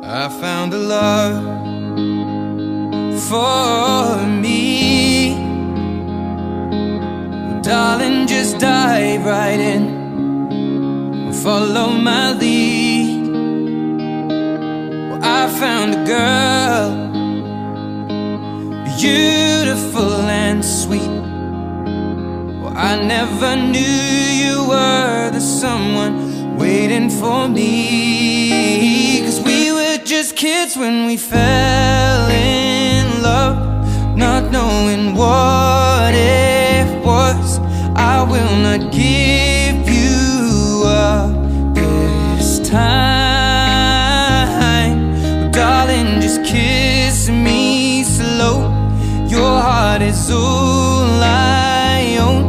I found a love for me. Darling, just dive right in, follow my lead. Well, I found a girl, beautiful and sweet. Well, I never knew you were the someone waiting for me. 'Cause we were just kids when we fell in love, not knowing what it was. I will not give you up this time. Darling, just kiss me slow. Your heart is all I own,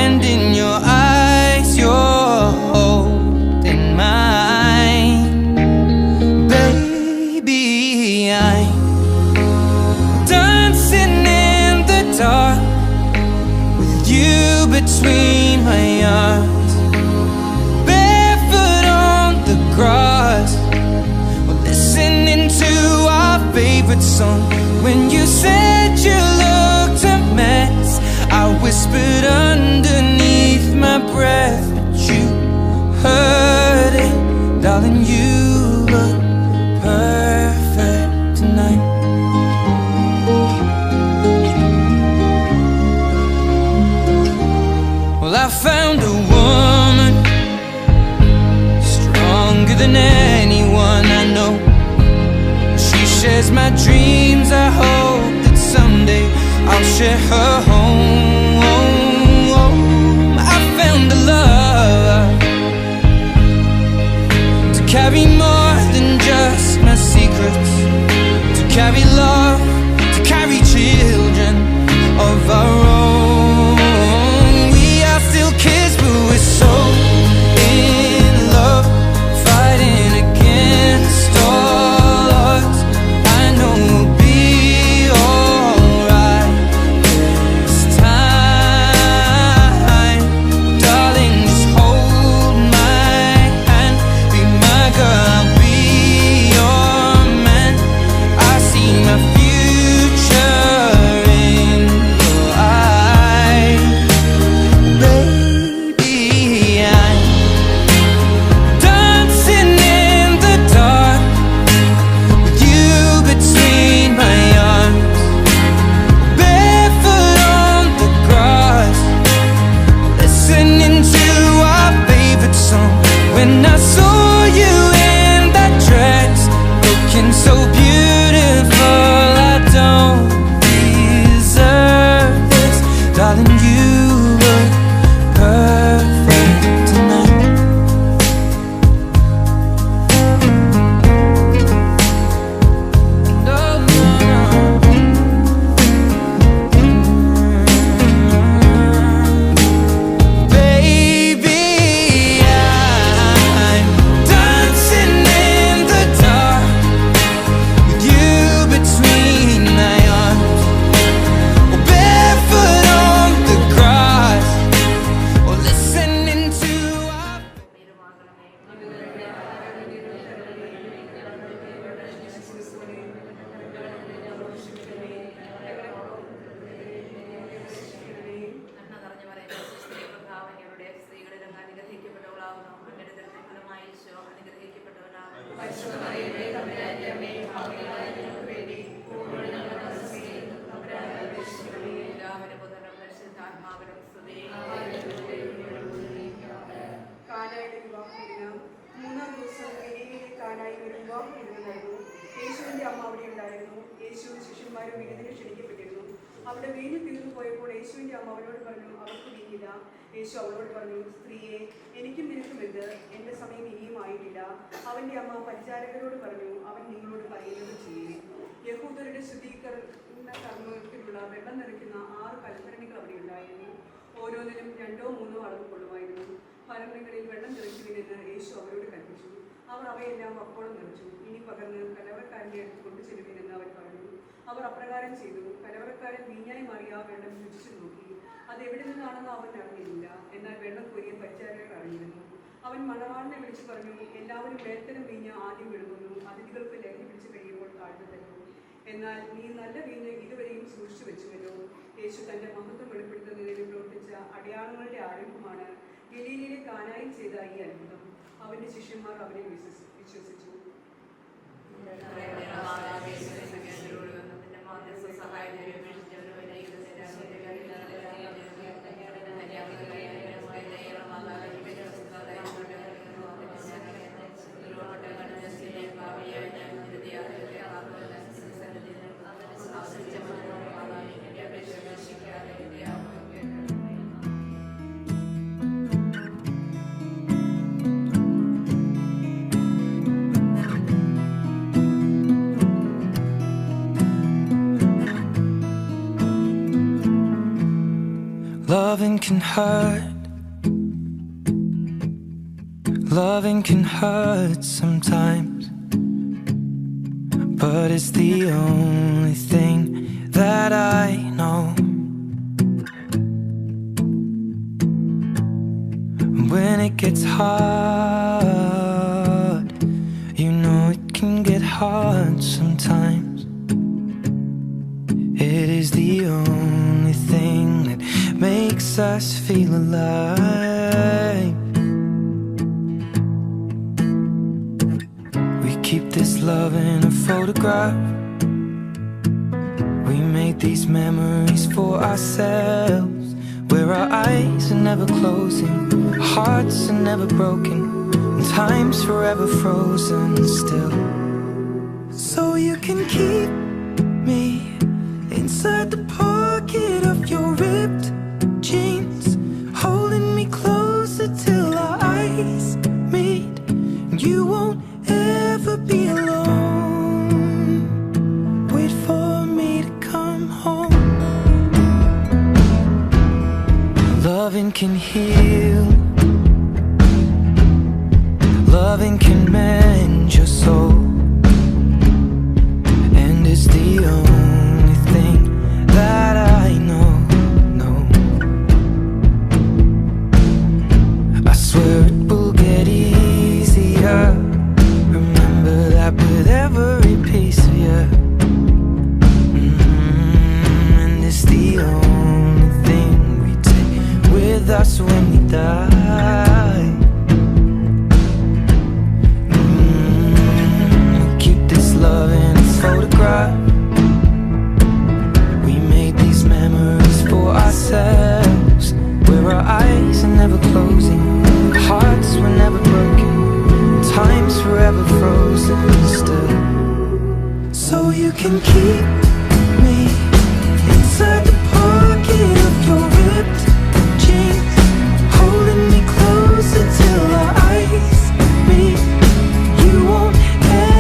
and in your eyes you're holding mine. Baby, I'm dancing in the dark with you between my arms, barefoot on the grass, listening to our favorite song. When you said you looked a mess, I whispered underneath my breath, but you heard it. Darling, you look perfect tonight. Well, I found a woman stronger than anyone I know. She shares my dreams. I hope that someday I'll share her home. I found a love to carry more than just my secrets, to carry love, to carry children of our own. We are still kids, but we're so in love, fighting against all odds. I know we'll be alright this time. Darling, just hold my hand, be my girl, I'll be your man. I see my future in your eyes. Baby, I'm dancing in the dark with you between my arms, barefoot on the grass, listening to our favorite song. When I saw you in that dress, looking so beautiful, I don't deserve this. Darling, you look perfect tonight. No, no, no. Baby, I'm dancing in the dark with you between my arms, barefoot on the grass, or listening to our കാനായിലെ വിവാഹത്തിന് മൂന്നാം ദിവസം ഗലീലയിലെ കാനായിൽ ഒരു വിവാഹം നടന്നു. യേശുവിന്റെ അമ്മ അവിടെ ഉണ്ടായിരുന്നു. യേശുവും ശിഷ്യന്മാരും വിരുന്നിന് ക്ഷണിക്കപ്പെട്ടിരുന്നു. അവിടെ വീഞ്ഞു തീർന്നു പോയപ്പോൾ യേശുവിന്റെ അമ്മ അവനോട് പറഞ്ഞു, അവർക്ക് വീഞ്ഞില്ല. യേശു അവളോട് പറഞ്ഞു, സ്ത്രീയെ, എനിക്കും നിനക്കും എന്ത്? എന്റെ സമയം ഇനിയും ആയിട്ടില്ല. അവന്റെ അമ്മ പരിചാരകരോട് പറഞ്ഞു, അവൻ നിങ്ങളോട് പറയുന്നത് ചെയ്യും. യഹൂദരുടെ ശുദ്ധീകരണ കർമ്മത്തിലുള്ള വെള്ളം നിറയ്ക്കുന്ന 6 കൽഭരണികൾ അവിടെ ഉണ്ടായിരുന്നു. ഓരോന്നിനും 2 or 3 അളവ് കൊള്ളുമായിരുന്നു. ഭരണികളിൽ വെള്ളം നിറയ്ക്കുവിനെന്ന് യേശു അവരോട് കൽപ്പിച്ചു. അവർ അവയെല്ലാം അപ്പോഴും നിറച്ചു. ഇനി പകർന്ന് കലവറക്കാരൻ്റെ അടുത്ത് കൊണ്ടുചെല്ലുവിനെന്ന് അവൻ പറഞ്ഞു. അവർ അപ്രകാരം ചെയ്തു. കലവറക്കാരൻ വീഞ്ഞായി മാറിയ വെള്ളം രുചിച്ചു നോക്കി. അത് എവിടെ നിന്നാണെന്ന് അവൻ അറിഞ്ഞില്ല. എന്നാൽ വെള്ളം കോരിയ പരിചാരകർ അറിഞ്ഞിരുന്നു. അവൻ മണവാളിനെ വിളിച്ചു പറഞ്ഞു, എല്ലാവരും മേൽത്തരം വീഞ്ഞ് ആദ്യം വിഴുങ്ങുന്നു, അതിഥികൾക്ക് ലഹരി പിടിച്ച് കഴിയുമ്പോൾ താഴ്ന്നു തരുന്നു. എന്നാൽ നീ നല്ല വീഞ്ഞ് ഇതുവരെയും സൂക്ഷിച്ചു വെച്ചുവല്ലോ. യേശു തന്റെ മഹത്വം വെളിപ്പെടുത്തുന്നതിന് പ്രവർത്തിച്ച അടയാളങ്ങളുടെ ആരംഭമാണ് ഗലീലയിലെ കാനായിൽ ചെയ്ത ഈ അത്ഭുതം. അവന്റെ ശിഷ്യന്മാർ അവനെ വിശ്വസിച്ചു. Loving can hurt. Loving can hurt sometimes, but it's the only thing that I know. When it gets hard, you know it can get hard sometimes. It is the only thing that makes us feel alive. We keep this love in a photograph. We made these memories for ourselves, where our eyes are never closing, hearts are never broken, and time's forever frozen still. So you can keep me inside the pocket of your ripped jeans, holding me closer till our eyes meet. You won't ever be alone. Wait for me to come home. Loving can heal. Loving can mend your soul, and it's the only thing that I know. I swear it will get easier. Remember that with every piece of you. And it's the only thing we take with us when we die. We keep this love in its photograph. We made these memories for ourselves, where our eyes are never closing, hearts were never broken, time's forever frozen still. So you can keep me inside the pocket of your ripped jeans, holding me closer till our eyes meet. You won't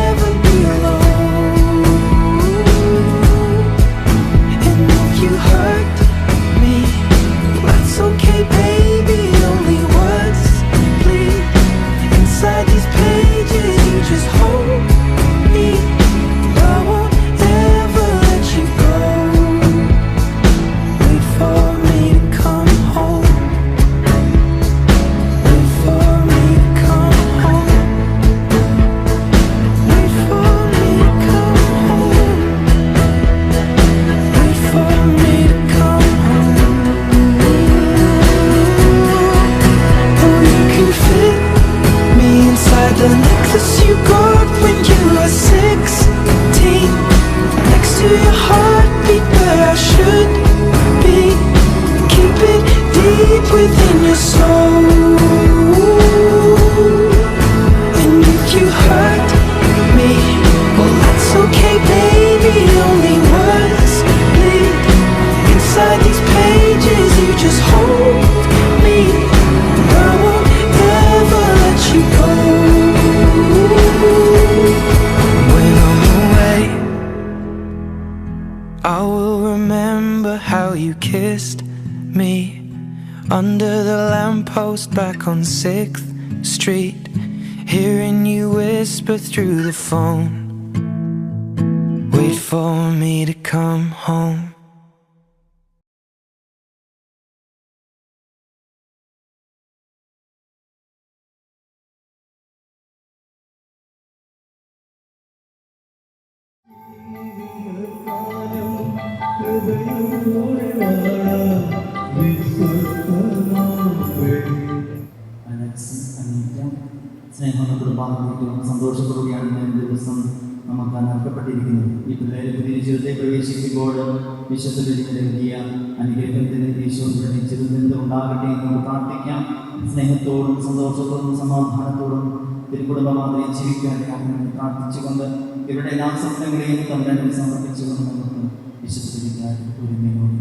ever be alone. And if you hurt me, that's okay, baby. Only words bleed inside these pages. You just hold me. I won't ever let you go. Wait for me to come home. Wait for me to come home. Wait for me to come home. Wait for me to come home. Oh, you can fit me inside the necklace you got when you were 16, next to your heartbeat where I should be. Keep it deep within your soul. And if you hurt me, well, that's okay, baby. Only words bleed inside these pages. You just hold me. I won't ever let you go. When I'm away, I will remember how you kissed me under the lamppost back on 6th Street, hearing you whisper through the phone, wait for me to come home. സ്നേഹം കുടുംബാംഗങ്ങൾക്കും സന്തോഷത്തോടെയാണ് ഞാൻ ദിവസം നമുക്ക് നൽകപ്പെട്ടിരിക്കുന്നത്. ഈ പിള്ളേരെ പുതിയ ജീവിതത്തെ പ്രവേശിക്കുമ്പോൾ വിശ്വസിക്കുന്ന നൽകിയ അനുഗ്രഹത്തിന് ഈശോ ജീവിതത്തിൽ ഉണ്ടാകട്ടെ എന്ന് നമുക്ക് പ്രാർത്ഥിക്കാം. സ്നേഹത്തോടും സന്തോഷത്തോടും സമാധാനത്തോടും തിരുക്കുടുംബ മാതിരി ജീവിക്കാൻ പ്രാർത്ഥിച്ചുകൊണ്ട് ഇവരുടെ എല്ലാ സ്വപ്നങ്ങളെയും തമ്മിൽ സമർപ്പിച്ചുകൊണ്ട് നമുക്ക് വിശ്വസിക്കാൻ ഒരുമയോടെ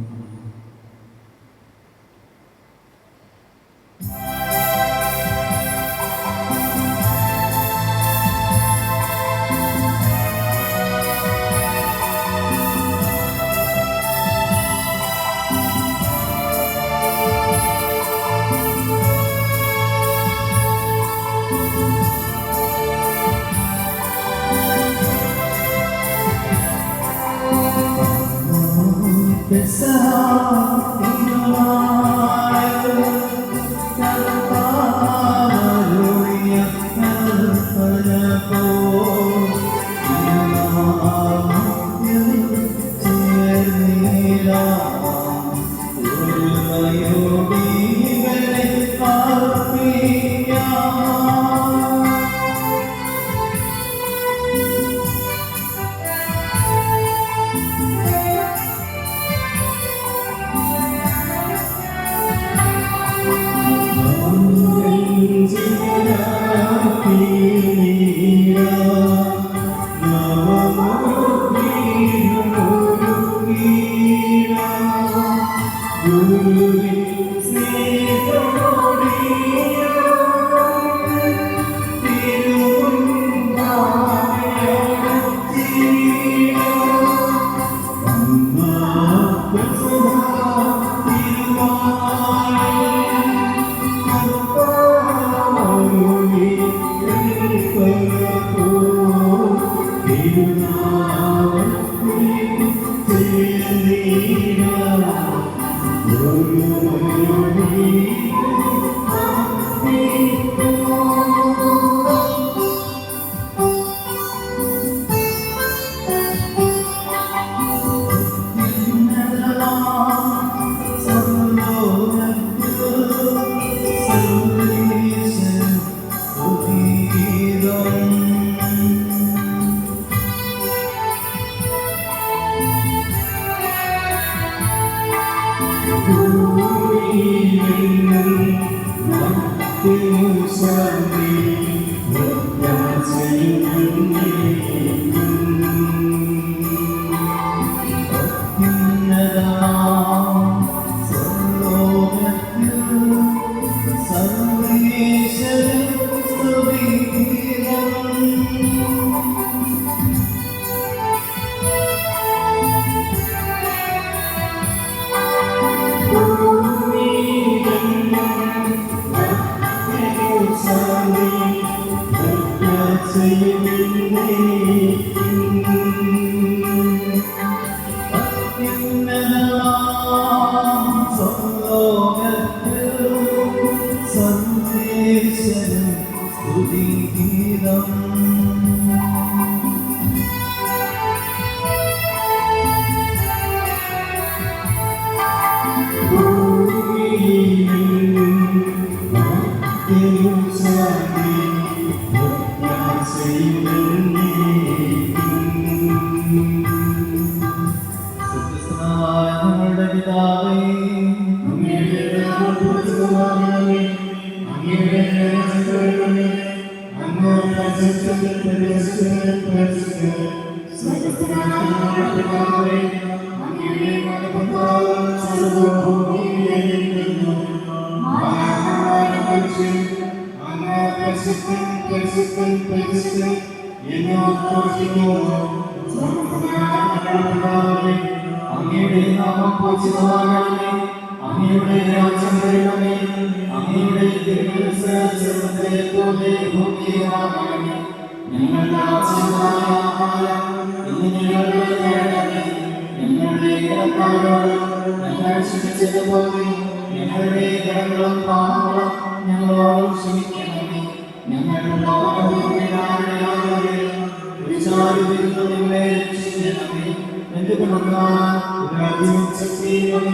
രാജ്യവും ശക്തിയും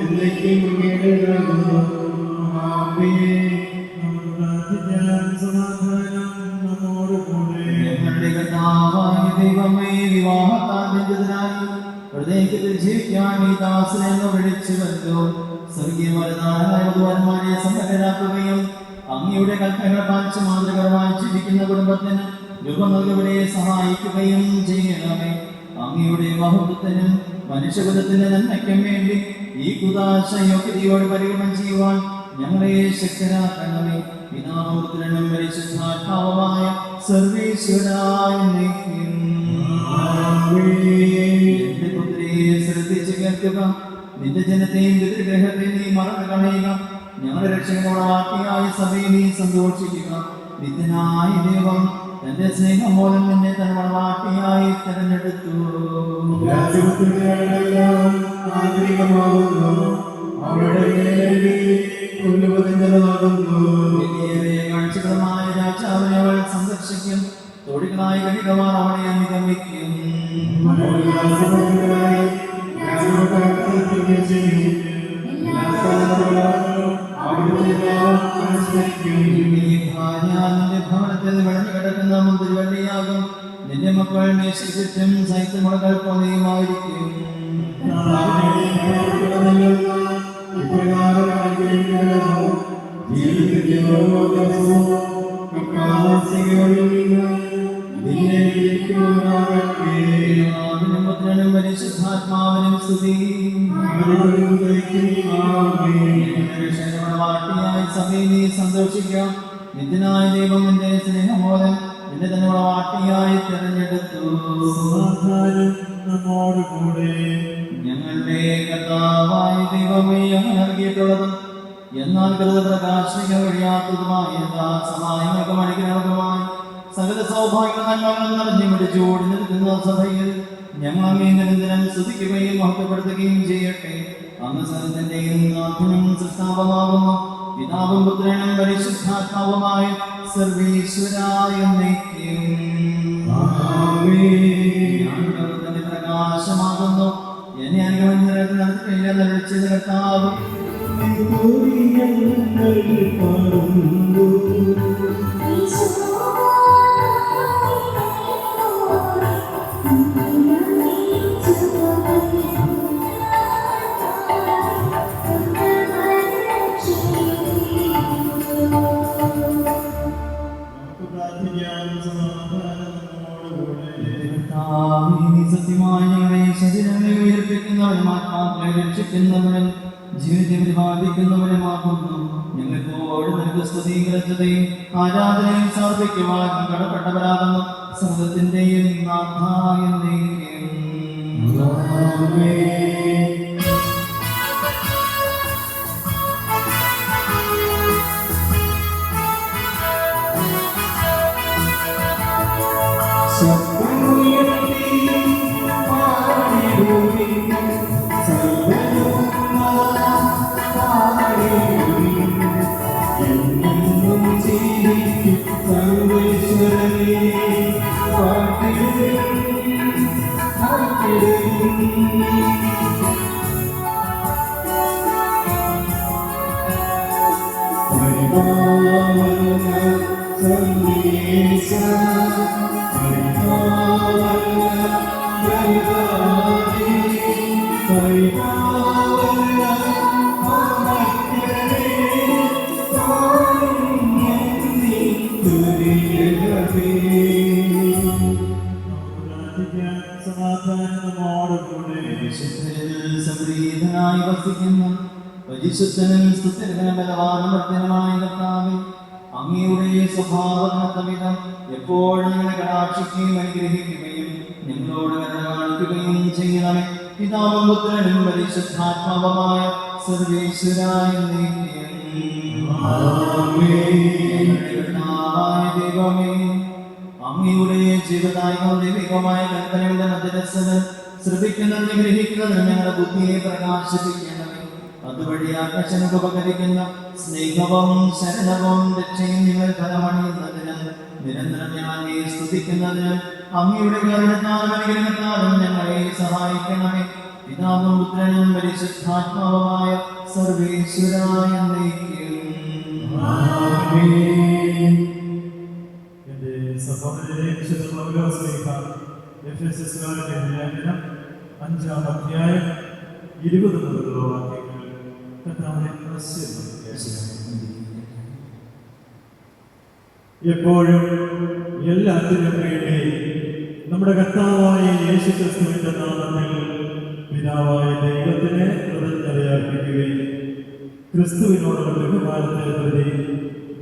എന്നേക്കും അങ്ങയുടേതാകുന്നു. ആമേൻ. നമുക്ക് പ്രാർത്ഥിക്കാം. സമാധാനം നമ്മോടുകൂടെ. ഞങ്ങളുടെ കർത്താവായ ദൈവമേ, വിവാഹത്താൽ ബന്ധിതനായി ഹൃദയത്തിൽ ജീവിക്കാൻ ഈ ദാസനെ വിളിച്ചുവല്ലോ. സ്വർഗീയ വരദാനായ വധുവരന്മാരെ സമ്പന്നരാക്കുകയും അങ്ങയുടെ കൽപ്പനകൾ പാലിച്ച് മാതൃകരമായി ജീവിക്കുന്ന കുടുംബത്തിന് രൂപം നൽകവരെ സഹായിക്കുകയും ചെയ്യണമേ. അങ്ങയുടെ മഹത്വത്തിനും മനുഷ്യകുലത്തിന്റെ നന്മയ്ക്കും വേണ്ടി ഈ കുദാശ യോഗ്യതയോട് പരിഗണന ചെയ്യുവാൻ ഞങ്ങളെ ശക്തരാക്കണമേ. പിതാവും പുത്രനും പരിശുദ്ധാത്മാവുമായ സർവ്വേശ്വരായ എന്റെ പുത്രിയെ ശ്രദ്ധിച്ച് കേൾക്കുക. നിന്റെ ജനത്തെയും പിതൃഗ്രഹത്തെയും നീ മറന്നു കളയുക. ഞങ്ങളുടെ രക്ഷകനോടാക്കിയായ സഭയെ നീ സന്തോഷിക്കുക. നിത്യനായ ദൈവം തന്റെ സ്നേഹം മൂലം നിന്നെ തന്നോടാക്കിയായി തെരഞ്ഞെടുത്തു. കാഴ്ചകളുമായ രാജാവിനെ അവൾ സന്ദർശിക്കും. തോടികളായ കണികമാർ അവളെ അനുഗമിക്കും. നിന്റെ ഭവനത്തിൽ വിളഞ്ഞു കിടക്കുന്ന മുന്തിരിവള്ളിയാകും. നിന്റെ മക്കൾ മേശയ്ക്കും സൈത്യമുളകൾ പോലെയുമായിരിക്കും. പുത്രനും പരിശുദ്ധാത്മാവിനും സ്തുതി. സഭയെ നീ സന്തോഷിക്കാം. നിത്യനായ ദൈവം നിന്റെ സ്നേഹം മൂലം നിന്നെ തന്നെ വാട്ടിയായി തെരഞ്ഞെടുത്തു. നമ്മോടുകൂടെ. ഞങ്ങളുടെ കർത്താവായ ദൈവമേ, അങ്ങ് നൽകിയിട്ടുള്ളതും എന്നാൽ കരുത പ്രകാശിക്കാൻ കഴിയാത്തതുമായ സഹായങ്ങൾക്ക് മണിക്കുന്നതുമായി സകല സൗഭാഗ്യ നന്മകൾ നിറഞ്ഞു പിടിച്ചോടി നിൽക്കുന്ന സഭയിൽ ഞങ്ങൾ അങ്ങേ നിരന്തരം സ്തുതിക്കുകയും മഹത്വപ്പെടുത്തുകയും ചെയ്യട്ടെ. അങ്ങ് സകലത്തിന്റെയും നാഥനും സൃഷ്ടാവുമാകുന്നു. പിതാവും പുത്രനും പരിശുദ്ധാത്മാവുമായ സർവീശ്വരായ പ്രകാശമാകുന്നു. എന്നെ അനുഗമനത്തിൽ നടത്തിയ കർത്താവ് സത്യമായി ഞങ്ങളെ ശരീരങ്ങളെ ഉയർപ്പിക്കുന്നവരും ആത്മാക്കളെ രക്ഷിക്കുന്നവരും ജീവിതത്തെ പരിപാലിക്കുന്നവരുമാകുന്നു. ഞങ്ങൾക്കോട് നിനക്ക് സ്തുതിയും ആരാധനയും സമർപ്പിക്കുവാൻ കടപ്പെട്ടവരാകുന്നു. സകലത്തിന്റെയും നാഥായ സമൃദ്ധനായി വസിക്കുന്ന പരിശുദ്ധനും സ്തുത്യർഹനും ബലവാനും ഭക്തനുമായ കർത്താവേ, അങ്ങയുടെ സ്വഭാവവിധം എപ്പോഴും ഞങ്ങളെ കടാക്ഷിക്കുകയും അനുഗ്രഹിക്കുകയും ഞങ്ങളോട് കരുണ കാണിക്കുകയും ചെയ്യണമേ. പിതാവും പുത്രനും പരിശുദ്ധാത്മാവുമായ സർവ്വേശ്വരായ ദൈവമേ, അങ്ങയുടെ ജീവദായകവും ദൈവികമായ കൽപ്പനയുടെ മധ്യസ്ഥത ശ്രദ്ധിക്കുന്നതിന് ഗ്രഹിക്കുന്നതിന് ഞങ്ങളുടെ ബുദ്ധിയെ പ്രകാശിപ്പിക്കണമേ. അതുവഴി ആകർഷണക്ക് ഉപകരിക്കുന്ന സ്നേഹവും ശരണവും രക്ഷയും നിങ്ങൾ ഫലമണിയുന്നതിന് നിരന്തരം ഞങ്ങളെ സ്തുതിക്കുന്നതിന് അങ്ങയുടെ കരുണത്താലും അനുഗ്രഹത്താലും ഞങ്ങളെ സഹായിക്കണമേ. പിതാവും പുത്രനും പരിശുദ്ധാത്മാവുമായ സർവേശ്വരായ എന്റെ സഹോദരരെ, വിശുദ്ധ പൗലോസ്ലീഹ എഫെസസ്സുകാരുടെ ലേഖനം 5-ാം അധ്യായം 20 മുതലുള്ള വാക്യങ്ങൾ കർത്താവിനെ എപ്പോഴും എല്ലാത്തിനും വേണ്ടി നമ്മുടെ കർത്താവായ യേശുക്രിസ്തുവിന്റെ നാമത്തിൽ പിതാവായ ദൈവത്തിന് കൃതജ്ഞതയർപ്പിക്കുകയും ക്രിസ്തുവിനോടുള്ള ബഹുമാനത്തെ പ്രതി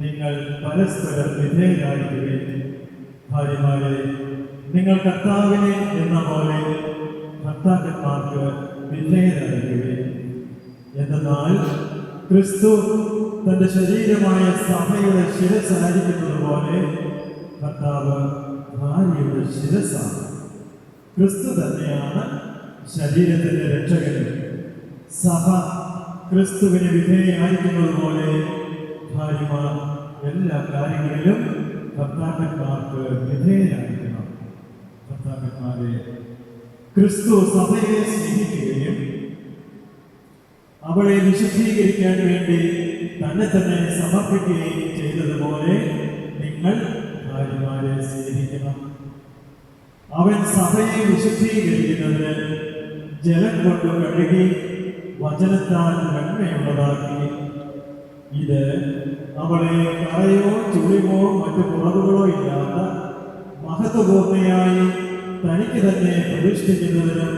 നിങ്ങൾ പരസ്പരം വിധേയരായിരിക്കുകയും ഭാര്യമാരെ നിങ്ങൾ കർത്താവിനെ എന്ന പോലെ ഭർത്താക്കന്മാർക്ക് വിധേയരായിരിക്കുകയും. എന്നാൽ ക്രിസ്തു തന്റെ ശരീരമായ സഭയുടെ ശിരസ്സായിരിക്കുന്നത് പോലെ കർത്താവ് ഭാര്യയുടെ ശിരസ്സാണ്. ക്രിസ്തു തന്നെയാണ് ശരീരത്തിന്റെ രക്ഷകനും. സഭ ക്രിസ്തുവിന് വിധേയമായിരിക്കുന്നത് പോലെ ഭാര്യമാർ എല്ലാ കാര്യങ്ങളിലും ഭർത്താക്കന്മാർക്ക് വിധേയരായിരിക്കണം. ഭർത്താക്കന്മാരെ, ക്രിസ്തു സഭയെ സ്നേഹിക്കുകയും അവളെ വിശുദ്ധീകരിക്കാൻ വേണ്ടി തന്നെ തന്നെ സമർപ്പിക്കുകയും ചെയ്തതുപോലെ നിങ്ങൾ ഭാര്യമാരെ സ്നേഹിക്കണം. അവൻ സഭയെ വിശുദ്ധീകരിക്കുന്നതിന് ജലം കൊണ്ട് കഴുകി വചനത്താൽ നന്മയുള്ളതാക്കി. ഇത് അവളെ കറയോ ചുളിവോ മറ്റു കുറവുകളോ ഇല്ലാത്ത മഹത്വപൂർണ്ണയായി തനിക്ക് തന്നെ പ്രതിഷ്ഠിക്കുന്നതിനും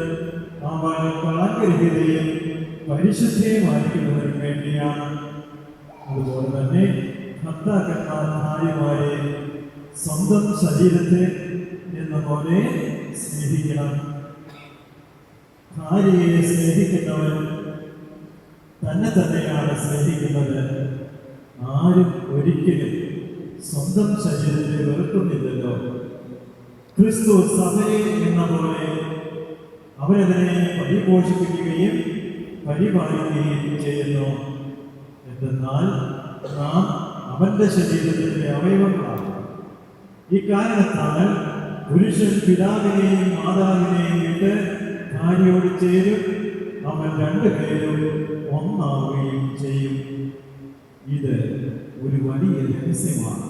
അവൾ കളങ്കരഹിതയും പരിശുദ്ധിയുമായിരിക്കുന്നതിനും വേണ്ടിയാണ്. അതുപോലെ തന്നെ ഭർത്താക്കന്മാർ ഭാര്യമാരെ സ്വന്തം ശരീരത്തെ എന്ന പോലെ സ്നേഹിക്കണം. ഭാര്യയെ സ്നേഹിക്കുന്നവൻ തന്നെ തന്നെയാണ് സ്നേഹിക്കുന്നത്. ആരും ഒരിക്കലും സ്വന്തം ശരീരത്തെ വെറുക്കുന്നില്ലല്ലോ. ക്രിസ്തു സഭയെ എന്ന പോലെ അവരതിനെ പരിപോഷിപ്പിക്കുകയും പരിപാലിക്കുകയും ചെയ്യുന്നു. എന്തെന്നാൽ നാം അവന്റെ ശരീരത്തിന്റെ അവയവങ്ങളാണ്. ഇക്കാരണത്താൽ പുരുഷൻ പിതാവിനെയും മാതാവിനെയും വിട്ട് ഭാര്യയോട് ചേരും, അവൻ രണ്ടുപേരും ഒന്നാവുകയും ചെയ്യും. ഇത് ഒരു വലിയ രഹസ്യമാണ്.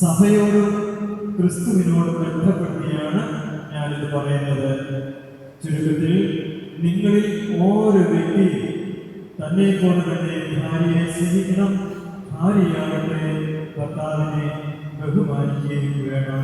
സഭയോടും ക്രിസ്തുവിനോടും ബന്ധപ്പെടുത്തിയാണ് ഞാനിത് പറയുന്നത്. ചുരുക്കത്തിൽ, നിങ്ങളിൽ ഓരോ വ്യക്തിയും തന്നെ പോലെ തന്നെ ഭാര്യയെ സ്നേഹിക്കണം. ഭാര്യയാകട്ടെ ഭർത്താവിനെ ബഹുമാനിക്കുകയും വേണം.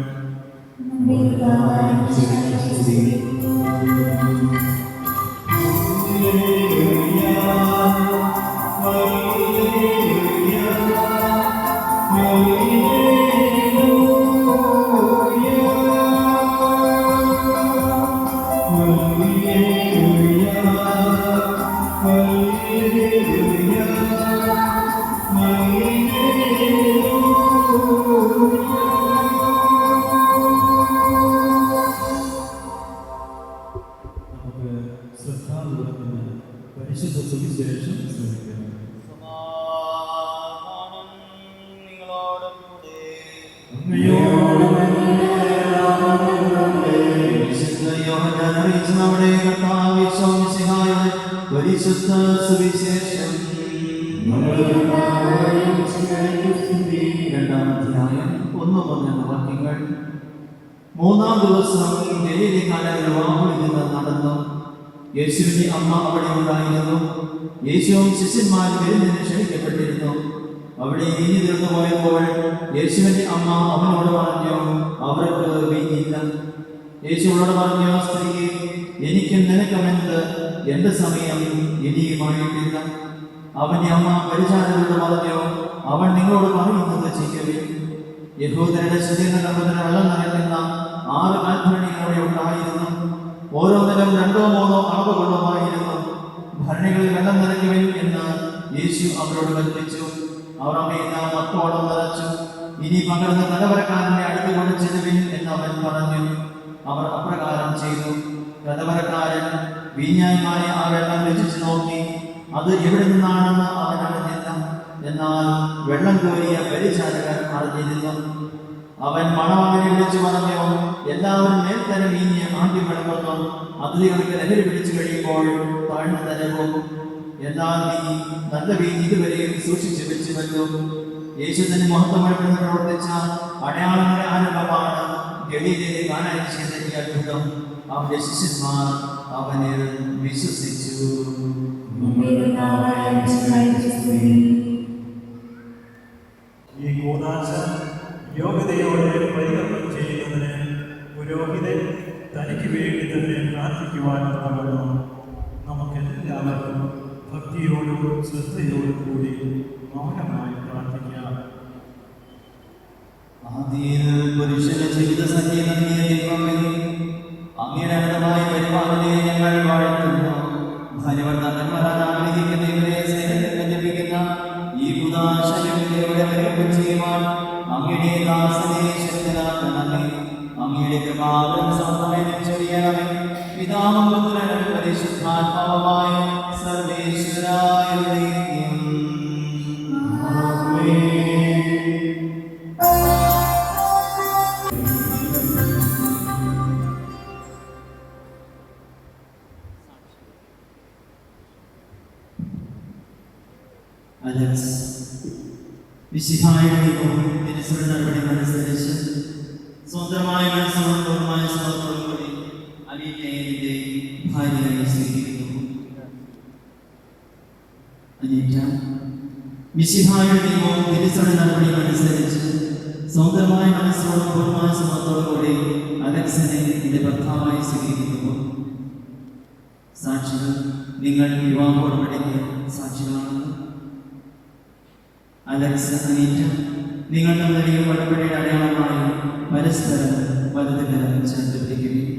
പരിശുദ്ധ സുവിശേഷം ശ്രമിക്കണം. പരിശുദ്ധ സുവിശേഷം 2-ാം അധ്യായം 1-3 വാക്യങ്ങൾ. 3-ാം ദിവസം ഗലീലക്കാരായ വിവാഹത്തിൽ നിന്ന് നടന്നു. യേശുവിന്റെ അമ്മ അവിടെ ഉണ്ടായിരുന്നു. യേശുവും ശിഷ്യന്മാരും വിരുന്നിന് ക്ഷണിക്കപ്പെട്ടിരുന്നു. അവിടെ വീഞ്ഞു തീർന്നു പോയപ്പോൾ യേശുവിന്റെ അമ്മ അവനോട് പറഞ്ഞു, അവർക്ക് വീഞ്ഞില്ല. യേശുവോട് പറഞ്ഞു, സ്ത്രീയെ, എനിക്കും നിനക്കുമെന്ത്? എന്റെ സമയം ഇനിയുമായിട്ടില്ല. അവന്റെ അമ്മ പരിചാരകരോട് പറഞ്ഞു, അവൻ നിങ്ങളോട് പറയുന്നത് ചെയ്യുവിൻ. യഹൂദരുടെ ശരീരത്തിന് വെള്ളം നിറയ്ക്കുന്ന 6 കാൽഭരണികൾ അവിടെ ഉണ്ടായിരുന്നു. ഓരോന്നിലും 2-3 അളവ് കൊള്ളുമായിരുന്നു. ഭരണികളിൽ വെള്ളം നിറയ്ക്കുവിൻ എന്ന് യേശു അവരോട് കൽപ്പിച്ചു. അവർ അവയെല്ലാം മറ്റോളം നിറച്ചു. ഇനി പകർന്ന് കലവറക്കാരന്റെ അടുത്ത് കൊണ്ട് ചെല്ലുവിൻ എന്ന് അവൻ പറഞ്ഞു. അവർ അപ്രകാരം ചെയ്തു. കലവറക്കാരൻ വീഞ്ഞായി മാറി ആ വെള്ളം രുചിച്ചു നോക്കി. അത് എവിടെ നിന്നാണെന്ന് അവൻ അറിഞ്ഞില്ല. എന്നാൽ വെള്ളം കോരിയ പരിചാരകർ അറിഞ്ഞിരുന്നു. അവൻ മണവാളനെ വിളിച്ചു പറഞ്ഞു, എല്ലാവരും മേൽത്തരം വീഞ്ഞ് ആദ്യം വിളമ്പുന്നു. അതിഥികൾക്ക് ലഹരി പിടിച്ചു കഴിയുമ്പോൾ താഴ്ന്ന തരവും എല്ലാ നല്ല വീഞ്ഞ് ഇതുവരെയും സൂക്ഷിച്ചു വെച്ചുവല്ലോ. യേശു തന്നെ മഹത്വമായി പ്രവർത്തിച്ച അടയാളങ്ങളുടെ ആരംഭമാണ് ഗലീലയിലെ കാനായിലെ അത്ഭുതം. അവന്റെ ശിഷ്യന്മാർ അവനിൽ വിശ്വസിച്ചു. ഈ കൂദാശ യോഗ്യതയോടെ പരികർമ്മം ചെയ്യുന്നതിന് പുരോഹിതൻ തനിക്ക് വേണ്ടി തന്നെ പ്രാർത്ഥിക്കുവാൻ തുടങ്ങുന്നു. നമുക്കെല്ലാവർക്കും ഭക്തിയോടും ശ്രദ്ധയോടും കൂടി മൗനമായി പ്രാർത്ഥിക്കാം. പുരുഷന്റെ ജീവിത സംഗീതം അങ്ങയുടെ അനന്തമായ പരിപാലനയെ ഞങ്ങൾ വാഴ്ത്തുന്നു. ഭാര്യഭർത്താക്കന്മാരാഗ്രഹിക്കുന്ന സ്നേഹത്തിൽ ലഭിക്കുന്ന ഈ കൂദാശയോടെ പരികർമ്മം ചെയ്യുവാൻ അങ്ങയുടെ ദാസനെ ശക്തനാക്കണമേ. അങ്ങയുടെ കൃപാവരം സഹായം ചെയ്യണമേ. പിതാവും പുത്രനും പരിശുദ്ധാത്മാവുമായ സർവേശ്വരായ ദൈവം. വിശുദ്ധായുടെ നടപടികളനുസരിച്ച് സ്വന്തമായ മനസ്സോടുമായ സമർപ്പണത്തോടെ അനീറ്റയെ ഭാര്യയായി സ്വീകരിക്കുന്നു. അനീറ്റ വിശുദ്ധായുടെ ദൈവവും തിരുസഭ നടപടികളനുസരിച്ച് സ്വന്തമായ മനസ്സോടും പൂർണ്ണമായ സമർപ്പണത്തോടെ അലക്സിനെ എന്റെ ഭർത്താവായി സ്വീകരിക്കുന്നു. സാക്ഷികൾ, നിങ്ങൾ വിവാഹോടപടിക്ക് സാക്ഷികളാണ്. അലക്സ്, അനീറ്റ, നിങ്ങൾ തമ്മിൽ ഉടമ്പടിയുടെ അടയാളമായി പരസ്പരം വലതുകരം ചേർത്ത് പിടിക്കുകയും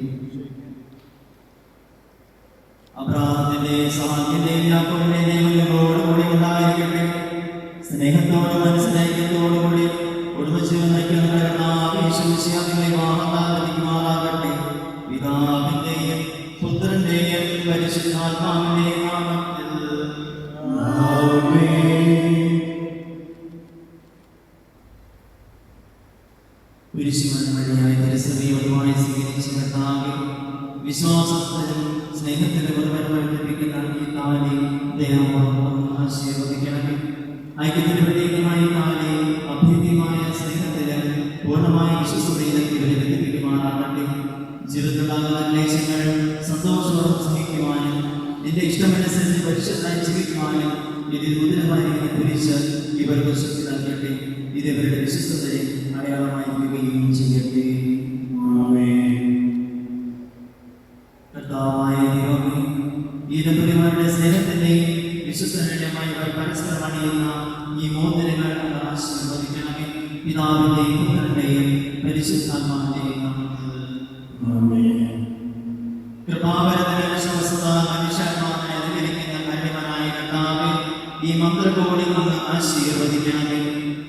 അബ്രാഹത്തിന്റെ സഹായത്തിന്റെയും യാക്കോബിന്റെയും ദൈവങ്ങളോടുകൂടി ഉണ്ടായിരിക്കട്ടെ. സ്നേഹത്തോടും മനസ്സിലാക്കിയതോടുകൂടി കുടുംബജീവൻ നയിക്കുന്നവരാകട്ടെ. പിതാവിന്റെയും പുത്രന്റെയും പരിശുദ്ധാത്മാവിന്റെയും നാമത്തിൽ കുരിശുമരണവഴിയായി തിരുസഭയോടുമായി സ്വീകരിച്ച കർത്താവേ, വിശ്വാസത്തിലും സ്നേഹത്തിലും വർദ്ധിപ്പിക്കുന്ന ഈ താലി ദൈവമോടൊപ്പം ആശീർവദിക്കണമേ. ഐക്യത്തിന് പ്രത്യേകമായി താലി അഭേദ്യമായ സ്നേഹത്തിലും പൂർണ്ണമായ വിശ്വസതയിലും ഇവരെ ബന്ധിപ്പിക്കുമാറാകട്ടെ. ജീവിതത്തിലുണ്ടാകുന്ന ക്ലേശങ്ങൾ സന്തോഷത്തോടെ സഹിക്കുവാനും നിന്റെ ഇഷ്ടമനുസരിച്ച് പരിശുദ്ധമായി ജീവിക്കുവാനും ഇതിൽ മുദ്രമായിരിക്കുന്ന കുരിശ് ഇവർക്ക് ശക്തി നൽകട്ടെ. ഇത് ഇവരുടെ വിശ്വസ്തതയെ അടയാളമായിരിക്കുകയും ചെയ്യട്ടെ. കർത്താവായ ദൈവമേ, ഈ ദമ്പതിമാരുടെ സ്നേഹത്തിന്റെയും വിശ്വസനീയമായി പരസ്പരം അണിയുന്ന ഈ മോതിരങ്ങൾ ആശീർവദിക്കണമേ. പിതാവിന്റെയും പുത്രന്റെയും പരിശുദ്ധാത്മാവിന്റെയും നാമത്തിൽ കൃപാവരതയുടെ വിശ്വസ്തത മനുഷ്യാത്മാവിനെ അനുകരിക്കുന്ന കന്യകനായ കർത്താവേ, ഈ മന്ത്രകോടി കൊണ്ട് ആശീർവദിക്കണമേ.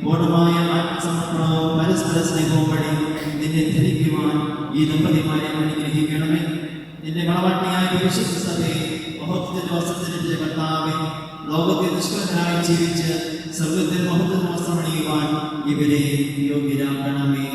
പൂർണ്ണമായ ആത്മസമർപ്പണവും പരസ്പര സ്നേഹവും വഴി നിന്നെ ധരിക്കുവാൻ ഈ ദമ്പതിമാരെ അനുഗ്രഹിക്കണമേ. നിന്റെ മണവാട്ടിയായ പരിശുദ്ധ സഭയെ മഹത്വത്തിന്റെ വസ്ത്രത്തിന്റെ കർത്താവേ, ലോകത്തെ നിഷ്കളങ്കരായി ജീവിച്ച് സ്വർഗത്തിൽ മഹത്വത്തിന്റെ വസ്ത്രമണിയുവാൻ ഇവരെ യോഗ്യരാക്കണമേ.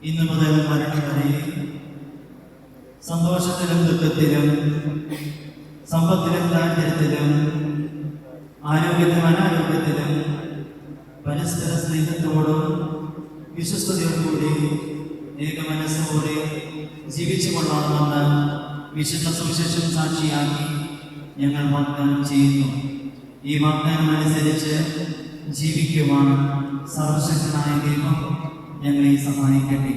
ഇന്ന് മുതൽ മരണം വരെ സന്തോഷത്തിലും ദുഃഖത്തിലും സമ്പത്തിലും ദാരിദ്ര്യത്തിലും ആരോഗ്യത്തിലും അനാരോഗ്യത്തിലും പരസ്പര സ്നേഹത്തോടും വിശ്വസ്തയോടുകൂടി ഏകമനസ്സോടെ ജീവിച്ചു കൊള്ളാമെന്ന് വിശുദ്ധ സുവിശേഷം സാക്ഷിയാക്കി ഞങ്ങൾ വാഗ്ദാനം ചെയ്യുന്നു. ഈ വാഗ്ദാനം അനുസരിച്ച് ജീവിക്കുവാൻ സർവശക്തനായ ദൈവം ഞങ്ങളെ സഹായിക്കട്ടെ.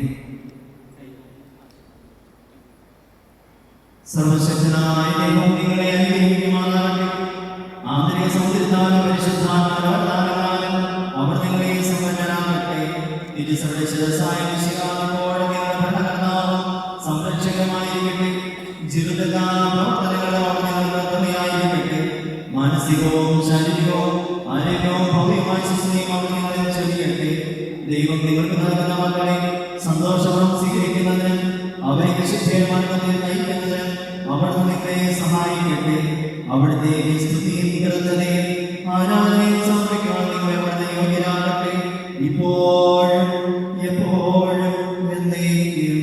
സർവശക്തനായ ദൈവം നിങ്ങളെ അനുഗ്രഹിക്കുമാറാകട്ടെ. ആന്തരിക സൗന്ദര്യത്താലും പരിശുദ്ധാത്മാവാലും അവർ നിങ്ങളെ സമ്പന്നരാകട്ടെ. സംരക്ഷകമായിരിക്കട്ടെ. ജീവിതകാല പ്രവർത്തനങ്ങളോ നിങ്ങൾക്ക് തുണയായിരിക്കട്ടെ. മാനസികവും ശാരീരികവും ആരോഗ്യവും ഭൗതികമായ ശിശുനെയും അവർ നിങ്ങളെ ചൊല്ലിയട്ടെ. ദൈവം നിങ്ങൾക്ക് നൽകുന്ന മക്കളെ സന്തോഷവും സ്വീകരിക്കുന്നതിന് അവരെ വിശുദ്ധ മാർഗത്തിൽ നയിക്കുന്നതിന് അവിടുന്ന് നിങ്ങളെ സഹായിക്കട്ടെ. അവിടുത്തെ സ്തുതിയും കൃതജ്ഞതയും ആരാധനയും സമർപ്പിക്കുവാൻ നിങ്ങളെ അവിടുന്ന് യോഗ്യരാകട്ടെ. ഇപ്പോഴും എപ്പോഴും എന്നേക്കും.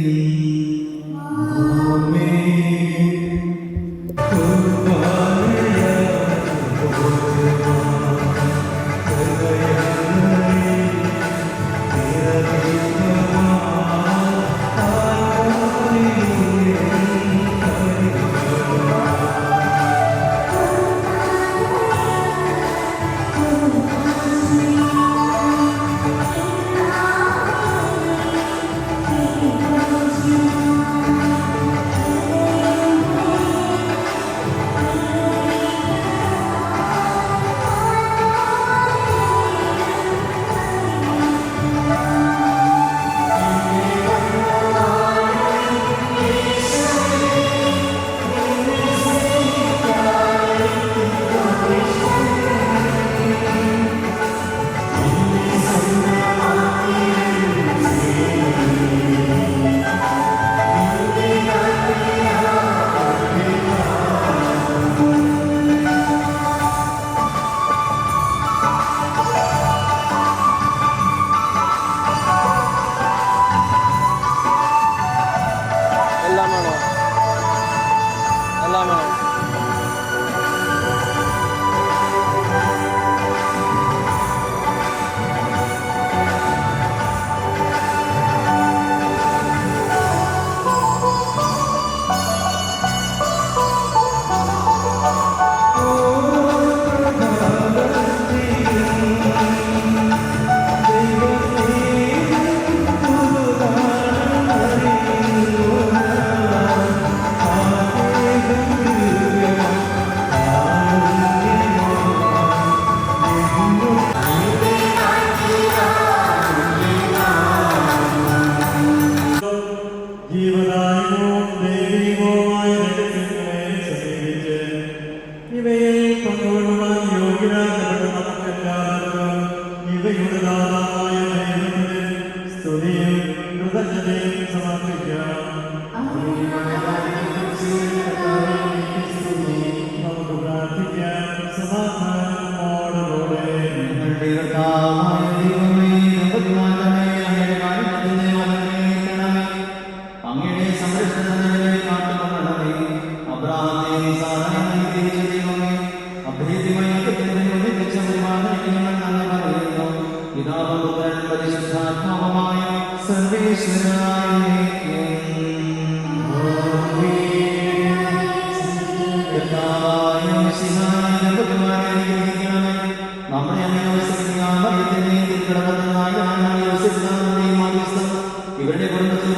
ഇവരുടെ കുടുംബത്തിൽ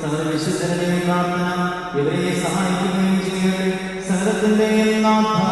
സകല വിശുദ്ധരുടെയും പ്രാർത്ഥന ഇവരെ സഹായിക്കുകയും ചെയ്യട്ടെ. സകലത്തിന്റെയും Thank you.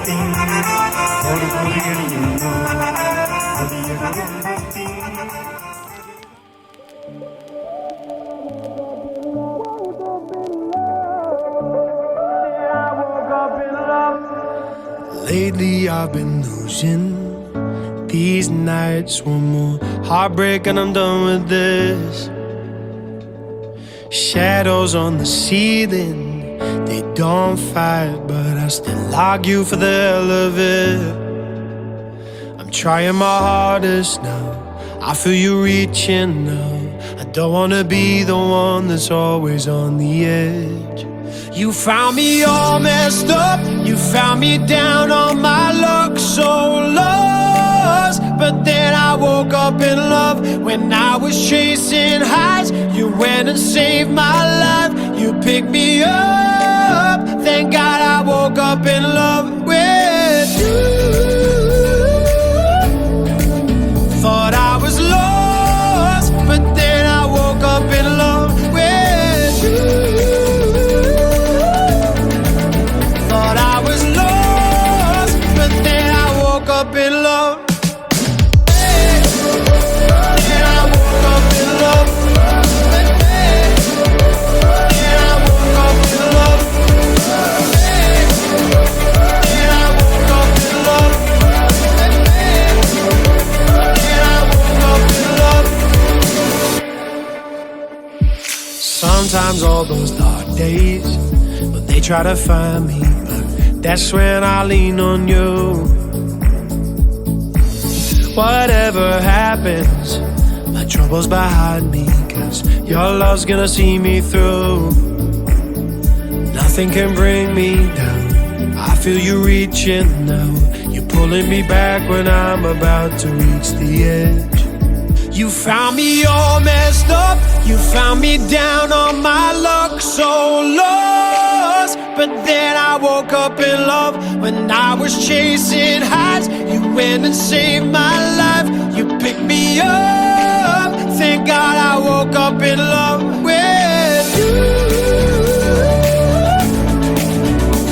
കുടുംബത്തിൽ ഒരു കുറിയണിയുന്നു പുതിയ കുടുംബത്തിൽ. Lately I've been losing these nights. One more heartbreak and I'm done with this. Shadows on the ceiling, they don't fight, but I still argue for the hell of it. I'm trying my hardest now, I feel you reaching now. I don't wanna be the one that's always on the edge. You found me all messed up, you found me down on my luck, so lost. But then I woke up in love. When I was chasing highs, you went and saved my life. You picked me up, thank God I woke up in love with you. Thought I was lost, but then I woke up in love with you. Thought I was lost, but then I woke up in love. Then I woke up in love. Then I woke up in love. Then I woke up in love. Then I woke up in love. Sometimes all those dark days, when they try to find me, that's when I lean on you. Whatever happens, my trouble's behind me, 'cause your love's gonna see me through. Nothing can bring me down, I feel you reaching now. You're pulling me back when I'm about to reach the edge. You found me all messed up, you found me down on my luck, so lost. But then I woke up in love. When I was chasing highs, you went and saved my life. You picked me up, thank God I woke up in love with you.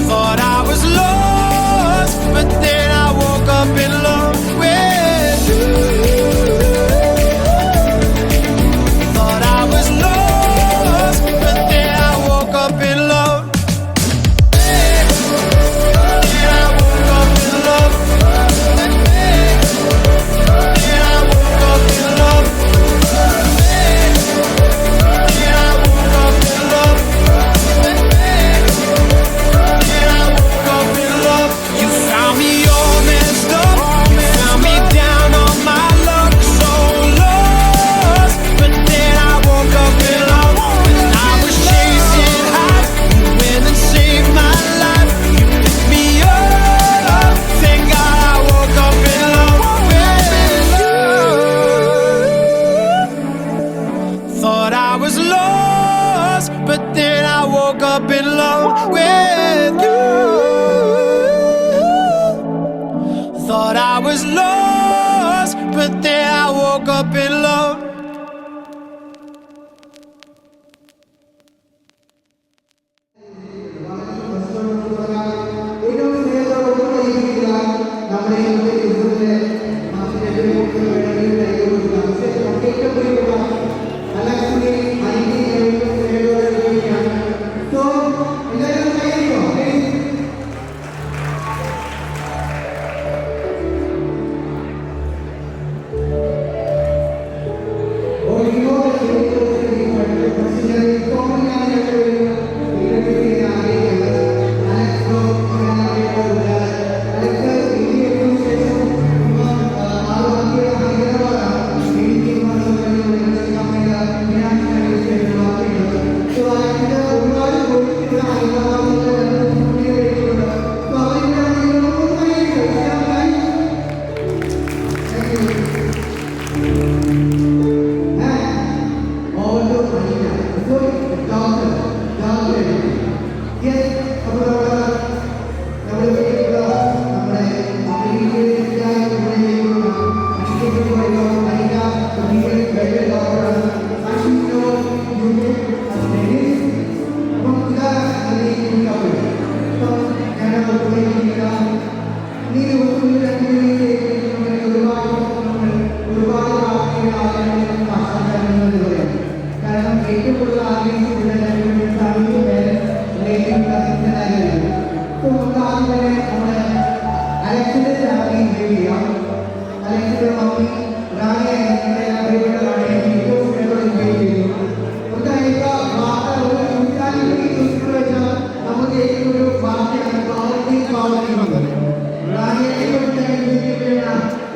Thought I was lost, but then I woke up in love with you. Thought I was lost, but then I woke up in love. Then I woke up in love. Then I woke up in love. Then I woke up in love. Then I woke up in love. You found me all messed up, you found me down on my luck, so lost. But then I woke up in love. When I was chasing highs, you went and saved my life. You picked me up, thank God I woke up in love with you. Thought I was lost, but then I woke up in love with you. Thought I was lost, but then I woke up in love. അലക്സിന്റെ family invite ചെയ്യാം. അലക്സിന്റെ mummy റാണിയെ invite ചെയ്തു. നമുക്ക് ഏറ്റവും ഒരു വാർത്തയാണ്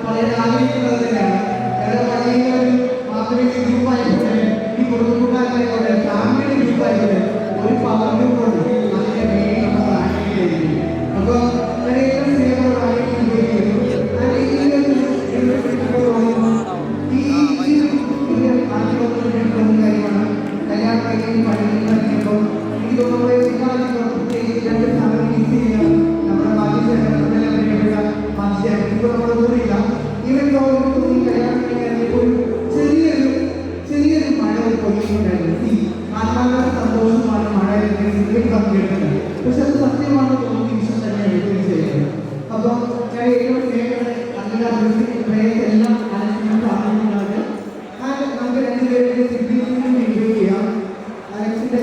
വളരെ ആഗ്രഹിക്കുന്നത് തന്നെയാണ്. മാത്രമേ ഗ്രൂപ്പായിക്കോട്ടെ, ഈ കുടുംബക്കാരായിക്കോട്ടെ, ഫാമിലിയുടെ ഗ്രൂപ്പായിക്കോട്ടെ, ഒരു പവർ ഗ്രൂപ്പുണ്ട്. അതിന്റെ മെയിൻ നമ്മൾ ആഗ്രഹിക്കുന്നു. അപ്പോൾ ഏറ്റവും സ്നേഹത്തോട് ആഗ്രഹിക്കുന്നു. കാര്യമാണ് കല്യാണം കഴിഞ്ഞ് പഠിക്കുമ്പോൾ എനിക്ക് തോന്നുന്നത് രണ്ട് ഫാമിലി മിക്സ് ചെയ്യുക നമ്മുടെ ഇപ്പോൾ നമ്മുടെ കൂടിയില്ല. ഈവൻ തോന്നി കല്യാണം കഴിഞ്ഞപ്പോൾ ചെറിയൊരു മഴ പൊയ്യുന്നുണ്ടായിരുന്നു. ആത്മാക്കളുടെ സന്തോഷമാണ് മഴ പങ്കെടുക്കുന്നത്. പക്ഷെ അത് സത്യമാണ് തോന്നി വിശ്വം തന്നെയാണ് തീർച്ചയായിട്ടും. അപ്പോൾ ഞാൻ ഏറ്റവും സ്നേഹത്തോടെ എല്ലാം സാധിക്കുന്നത് നമുക്ക് രണ്ടുപേരുടെ സിബ്ലിംഗ്സിനും എൻജോയ് ചെയ്യാം. അലക്സിന്റെ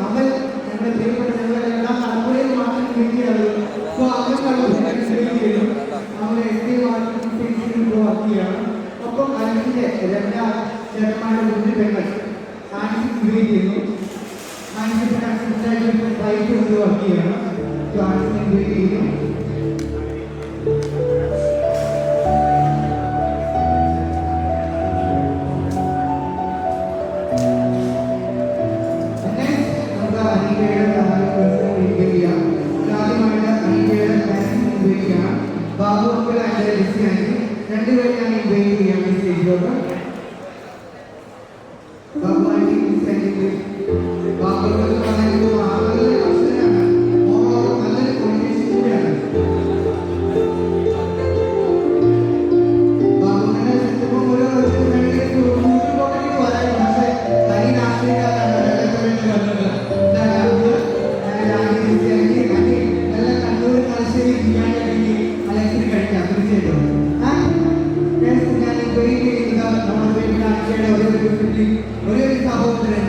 അവൻ ഞങ്ങളുടെ പ്രിയപ്പെട്ട ഞങ്ങളുടെ എല്ലാ തലമുറയിൽ മാത്രം കിട്ടിയത്. സോ അവൻ അവനെ വർക്ക് ചെയ്യണം. ഒപ്പം അലക്സിന്റെ എല്ലാ ചേട്ടന്മാരുടെ മുന്നിൽ പെങ്ങൾ ആൻസി ഇൻവൈറ്റ് ചെയ്യുന്നു. ആൻസിന്റെ റൈറ്റ് കൊണ്ട് വർക്ക് ചെയ്യണം. സോ ആൻസിനെ ഇൻവൈറ്റ് ചെയ്യുന്നു. രണ്ടുപേരെയാണ് ഇൻവൈറ്റ് ചെയ്യാൻ സ്റ്റേജിലോട്ട്. നല്ലൊരു കോമ്പിനേഷൻ കൂടിയാണ്. ഒരേ സഹോദരൻ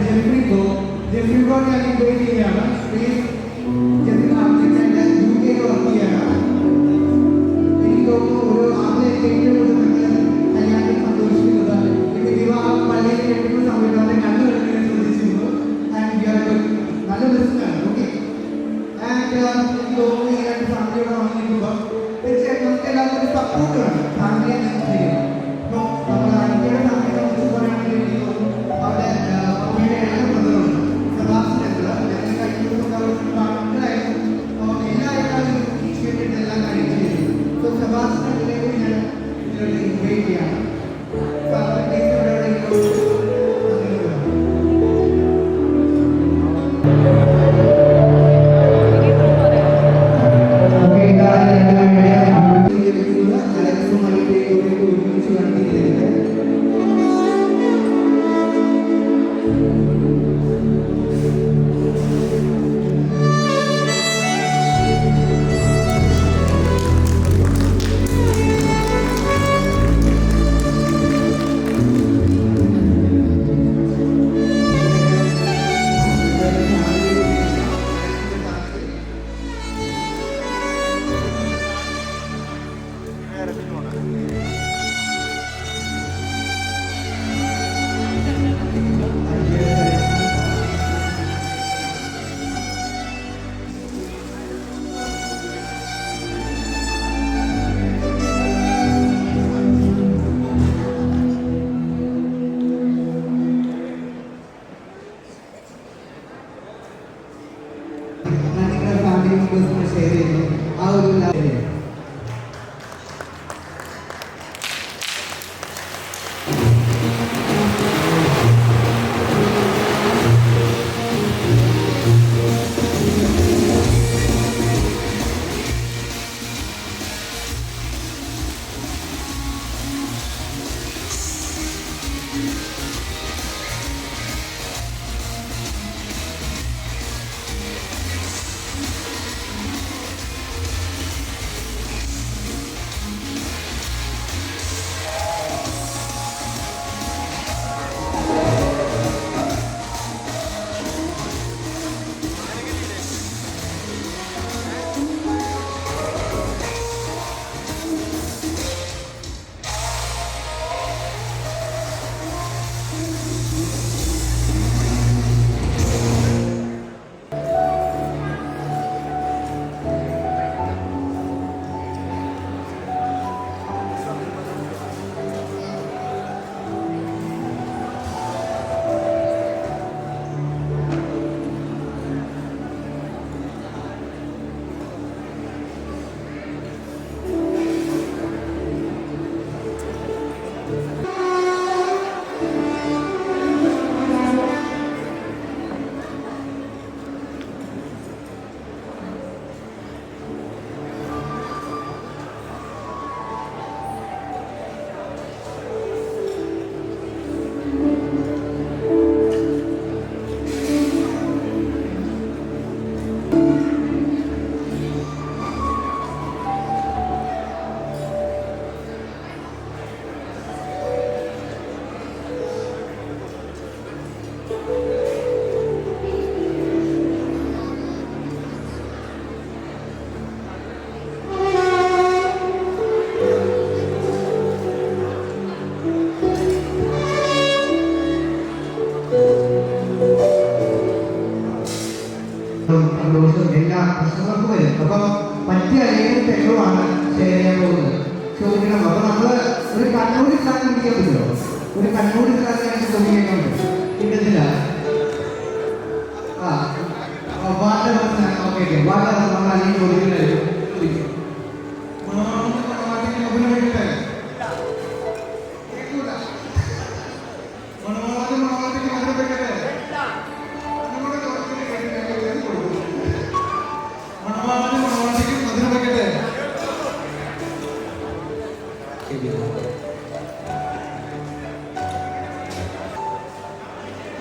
ജെഫ്രി ബ്രോഡ് ഞാൻ ഇൻവൈറ്റ് ചെയ്യാണ്. ജെഫ്രി ആർട്ടിസ്റ്റായിട്ട് UK വർക്ക് ചെയ്യാണ്. എനിക്ക് തോന്നുന്നു ഒരു ആദ്യം ഏറ്റവും കൂടുതൽ കല്യാണത്തിൽ സന്തോഷിക്കുന്നത് ഇത് വിവാഹം പള്ളിയിൽ കേൾക്കുന്ന സമയത്ത് അവരെ കണ്ടുകളിങ്ങനെ ശ്രദ്ധിച്ചിരുന്നു. നല്ല ബിസിനാണ്. ഓക്കെ ആൻഡ് എനിക്ക് തോന്നുന്നു ഈ രണ്ട് ഫാമിലിയോടെ വന്നിരിക്കുമ്പോൾ തീർച്ചയായിട്ടും നമുക്ക് എല്ലാവർക്കും ഒരു സപ്പോർട്ട് വേണം. ഫാമിലിയെ ചെയ്യണം. അപ്പോൾ നമ്മൾ ഇന്ത്യയുടെ ഫാമിലിയെ കുറിച്ച് പറയുകയാണെങ്കിൽ അവിടെ അമ്മയുടെ എല്ലാ ബ്രദറുണ്ട്. സെബാസ്റ്റ്യൻ ഞങ്ങൾ കഴിഞ്ഞ ദിവസം മക്കളായിരുന്നു. അപ്പോൾ എല്ലാവരും ഇനിഷ്യേറ്റീവ് എല്ലാം കഴിഞ്ഞു ചെയ്തു. സോ സെബാസ്റ്റ്യനിലേക്ക് ഞാൻ ഇതിലോട്ട് ഇൻവൈറ്റ് ചെയ്യാണ്. ഷെയർ ചെയ്യുന്നു. ആ ഒരു ചോദിക്കണം. അപ്പൊ നമ്മള് ഒരു കണ്ണൂരിക്കാരൻ ചോദിക്കാൻ പറ്റുമോ? ഒരു കണ്ണൂരിക്കാരനായിട്ട് ചോദിക്കാൻ പറ്റും? കിട്ടുന്നില്ല. വാട്ടർ ഓക്കെ വാട്ടർ നമ്മൾ അല്ലെങ്കിൽ ചോദിക്കുന്നത്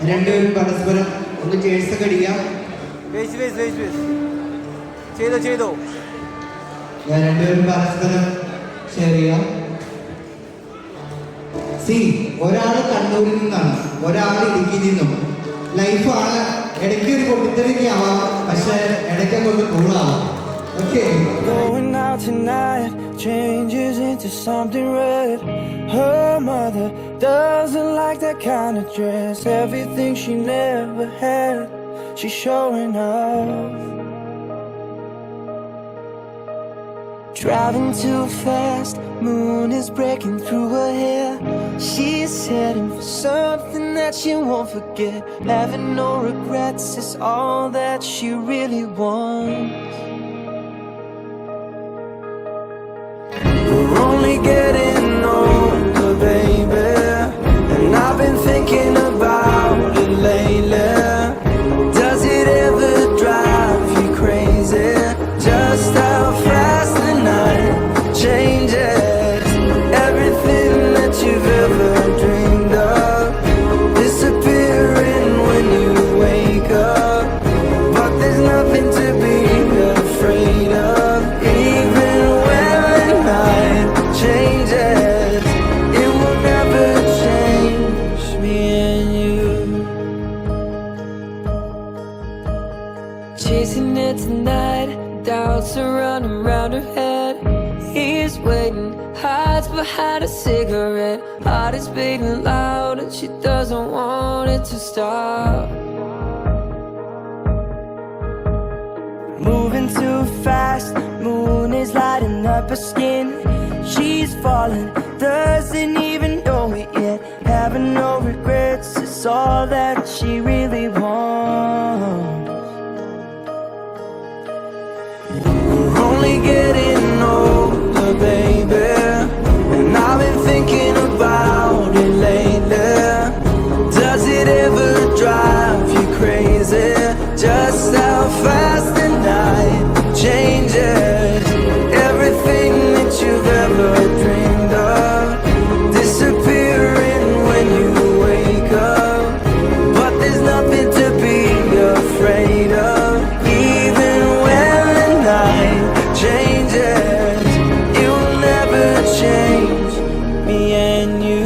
രണ്ടുപേരും പരസ്പരം ഒന്ന് ചേഴ്സൊക്കെ അടിക്കാം. ചെയ്തോ രണ്ടുപേരും പരസ്പരം ഷെയർ ചെയ്യാം. ഒരാള് കണ്ണൂരിൽ നിന്നാണ്, ഒരാൾ ഇടുക്കിയിൽ നിന്നും. ലൈഫാണ്, ഇടയ്ക്ക് ഒരു പൊട്ടിത്തെറിക്കാവാം, പക്ഷെ ഇടയ്ക്കൊക്കെ ഒന്ന് കൂളാവാം. Okay. Going out tonight changes into something red. Her mother doesn't like that kind of dress. Everything she never had, she's showing off. Driving too fast, moon is breaking through her hair. She's heading for something that she won't forget. Having no regrets is all that she really wants. We're only getting older, baby, and I've been thinking about it lately. Does it ever drive you crazy? Just how fast the night changes. Everything that you've ever dreamed of disappearing when you wake up. But there's nothing to be afraid of. Even when the night changes, it will never change me and you. Chasing it tonight, doubts are running round her head. He's waiting, hides behind a cigarette. Heart is beating loud and she doesn't want it to stop. Moving too fast, moon is lighting up her skin. She's falling, doesn't even know it yet. Having no regrets is all that she really wants. We're only getting older, baby, and I've been thinking about it lately. Does it ever drive you crazy? Just how fast the night changes. Everything that you've ever dreamed of disappearing when you wake up. But there's nothing to be afraid of. Even when the night changes, it will never change me and you.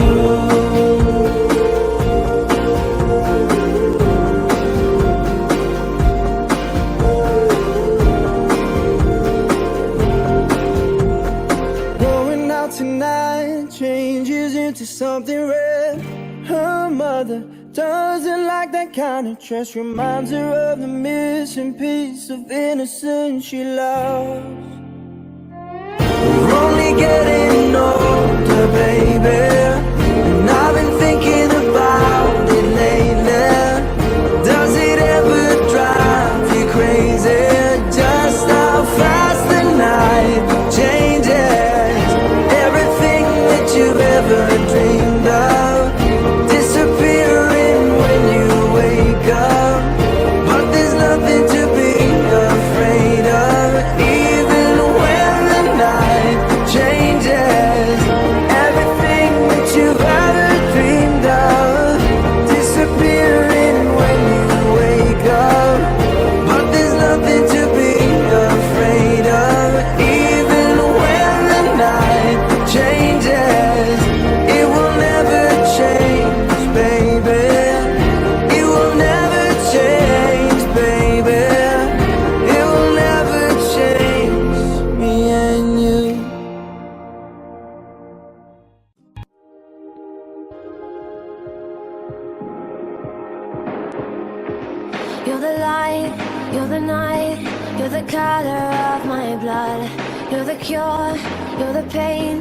Going out tonight changes into something red. Her mother doesn't like that kind of dress. Reminds her of the missing piece of innocence she lost. We're only getting older, baby, and I've been thinking about it lately. Does it ever drive you crazy? Just how fast the night changes. Everything that you've ever dreamed of disappearing when you wake up. But there's nothing to be afraid of. Even when the night changes, everything that you've ever dreamed of disappearing when you wake up. But there's nothing to be afraid of. Even when the night changes, it will never change, baby. It will never change, baby. It will never change me and you. You're the light, you're the night, you're the color of my blood. You're the cure, you're the pain,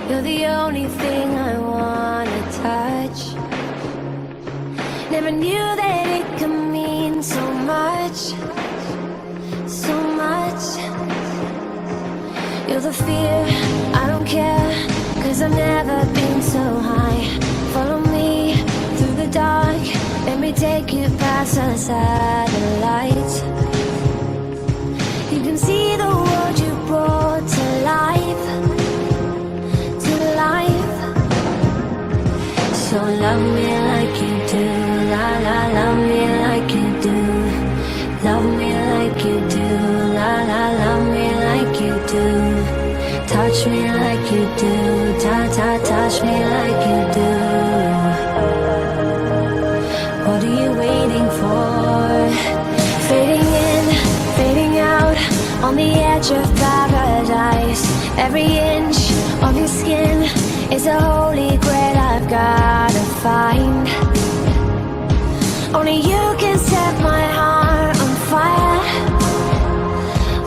You're the only thing I wanna touch. Never knew that it could mean so much, so much. You're the fear, I don't care, 'cause I've never been so high. Follow me through the dark, let me take you past the satellites. You can see the world you brought to life, to life. So love me like you do, la la, love me like you do. Love me like you do, la la, love me like you do. Touch me like you do, ta ta, touch me like you do. What are you waiting for? Fading in, fading out, on the edge of paradise. Every inch of your skin is a holy grail I've gotta find. Only you can set my heart on fire,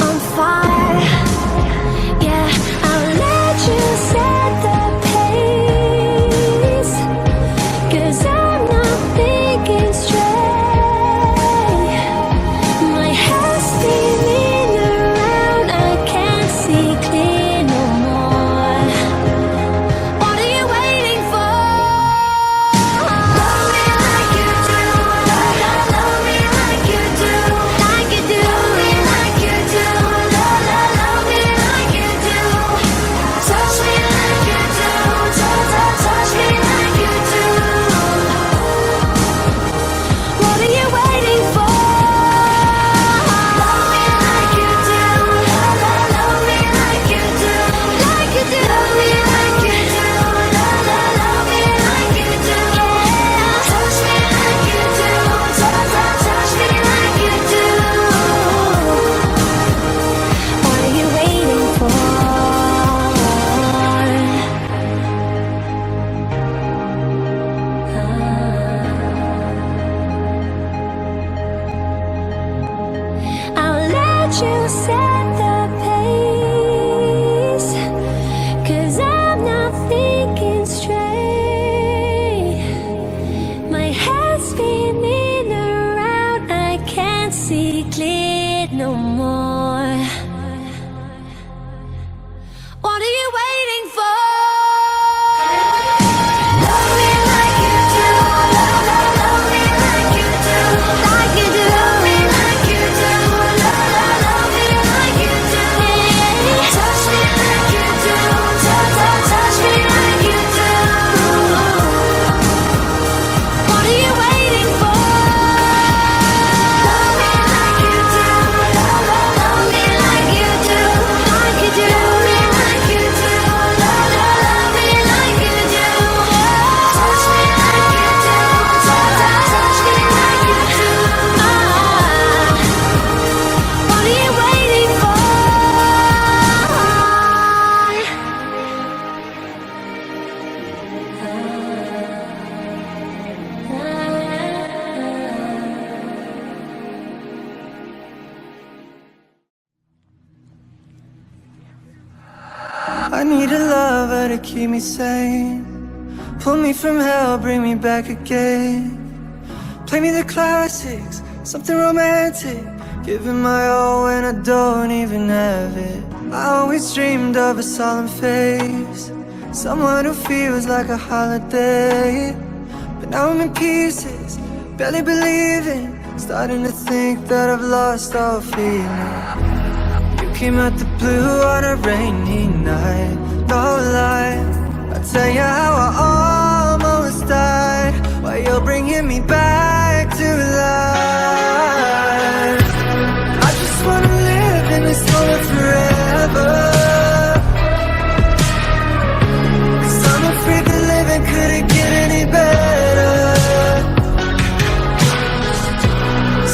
on fire. Yeah, I'll let you set the pace, 'cause I'm not thinking straight. My head's spinning around, I can't see clear no more. What are you waiting for? Love me like you do, love, love, love me like you do, like you do. Love me like you do, love, love, love me like you do. Touch me like you do, touch, touch, touch me like you do. What are you waiting for? Love me like you do, love, love, love me like you do, like you do. Love me like you do, love, love, love me like you do. Touch me like you do, touch, touch, touch me like you do. What are you waiting for? I'll let you set the pace, 'cause I'm not thinking straight. My head's spinning around, I can't see clear no more. What are you waiting for? Love me like you do, love, love, love me like you do, like you do. Love me like you do, love, love, love me like you do. Touch me like you do, touch, touch, touch me like you do. What are you waiting for? Love me like you do, love, love, love me like you do, like you do. Love me like you do, love, love, love me like you do. Touch me like you do, touch, touch, touch me like you do. What are you waiting for? I need a lover to keep me sane. Pull me from hell, bring me back again. Play me the classics, something romantic. Giving my all when I don't even have it. I always dreamed of a solemn face, someone who feels like a holiday. But now I'm in pieces, barely believing. Starting to think that I've lost all feeling. You came out the blue on a rainy night, no lie. I'll tell you how I almost died, while you're bringing me back to life. I just wanna live in this moment forever, 'cause I'm afraid that living couldn't get any better.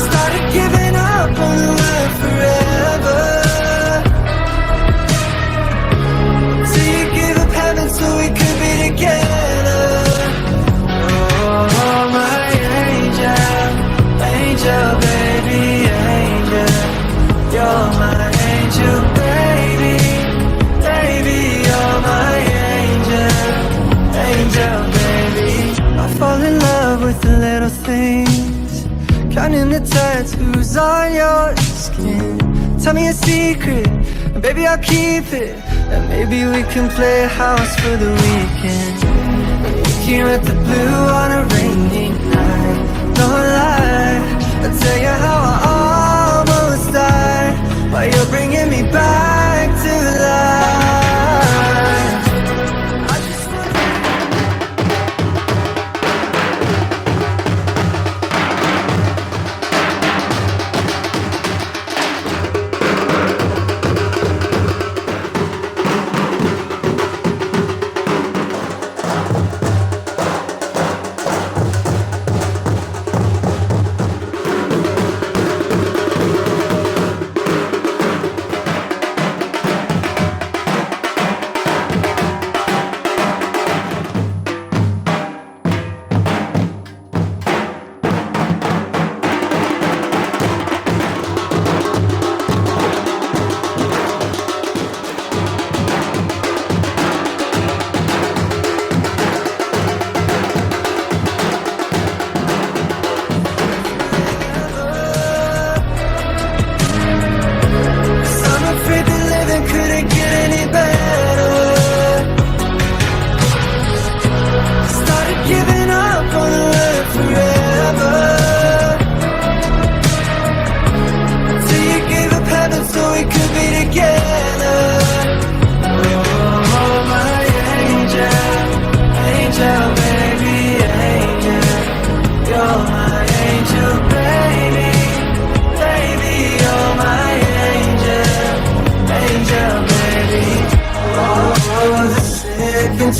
Started giving up on the word forever, till you gave up heaven so we could be together. little things, counting the tattoos on your skin. Tell me a secret, and baby I'll keep it. And maybe we can play house for the weekend. Looking at the blue on a rainy night. No lie, I'll tell you how I almost died while you're bringing me back to life. I just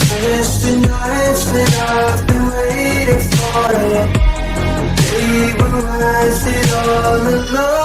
twisted nights that I've been waiting for you. They were worth it all along.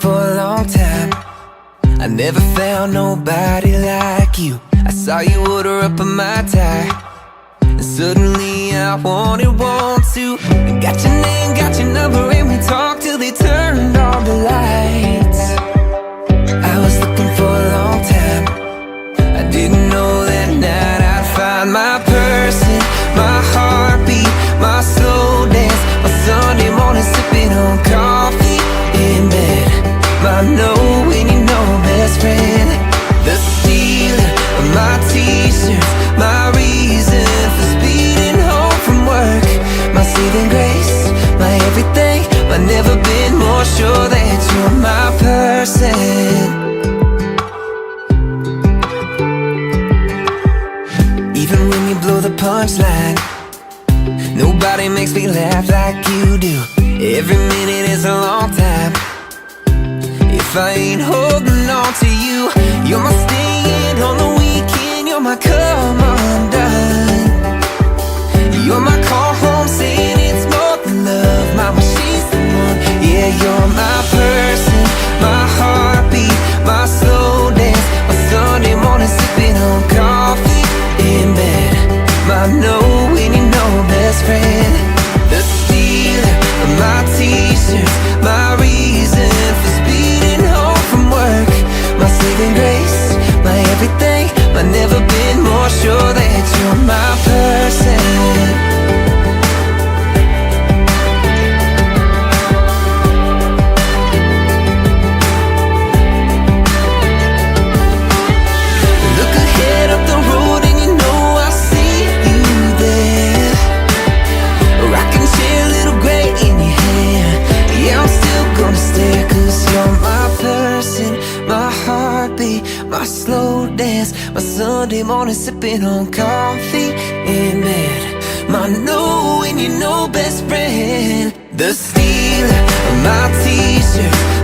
For a long time, I never found nobody like you. I saw you order up on my tie, and suddenly I wanted to. Got your name, got your number, and we talked till they turned on the lights. I was looking for a long time. I didn't know that night I'd find my person, my heartbeat, my slow dance, my Sunday morning sipping on coffee in bed. I know when you know best friend, the stealer of my t-shirts, my reason for speeding home from work, my saving grace, my everything. I've never been more sure that you're my person. Even when you blow the punchline, nobody makes me laugh like you do. Every minute is a long time if I ain't holding on to you. You're my staying on the weekend, you're my come undone. You're my call home saying it's more than love. Mama, she's the one. Yeah, you're my person, my heartbeat, my slow dance, my Sunday morning sipping on coffee in bed. I know when you know best friend, the stealer of my t-shirts, my reason for speeding home from work, my saving grace, my everything. I've never been more sure dance, my Sunday morning sipping on coffee in bed. My know and you know best friend. The steal of my t-shirt,